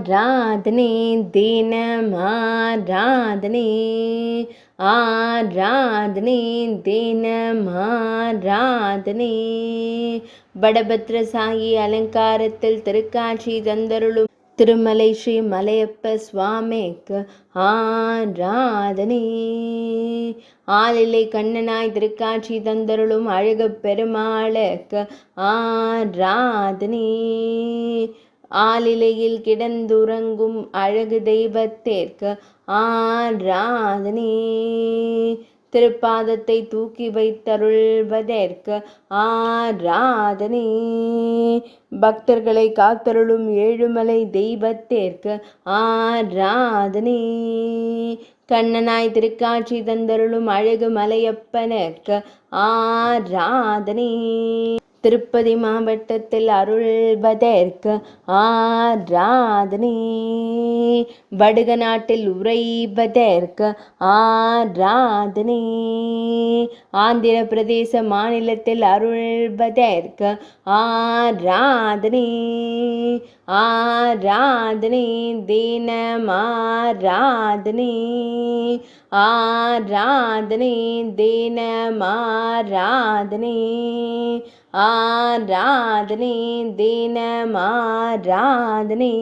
ஆராதனை தினம் ஆராதனை ஆராதனை தினம் ஆராதனை படபத்ர சாயி அலங்காரத்தில் திருக்காட்சி தந்தருளும் திருமலை ஸ்ரீ மலையப்ப சுவாமிக்கு ஆராதனை. ஆளிலை கண்ணனாய் திருக்காட்சி தந்தருளும் அழகு பெருமாளுக்கு ஆராதனை. ஆளிலையில் கிடந்துறங்கும் அழகு தெய்வத்திற்கு ஆராதனை. திருப்பாதத்தை தூக்கி வைத்தருள்வதற்கு ஆராதனை. பக்தர்களை காத்தருளும் ஏழுமலை தெய்வத்திற்கு ஆராதனை. கண்ணனாய் திருக்காட்சி தந்தருளும் அழகு மலையப்பனுக்கு ஆராதனை. திருப்பதி மாவட்டத்தில் அருள்வதற்கு ஆராதனை. வடுக நாட்டில் உறைவதற்கு ஆராதனை. ஆந்திர பிரதேச மாநிலத்தில் அருள்வதற்கு ஆராதனை. ஆராதனை தினம் ஆராதனை. ஆராதனை தினம் ஆராதனை. ஆராதனை தினம் ஆராதனை.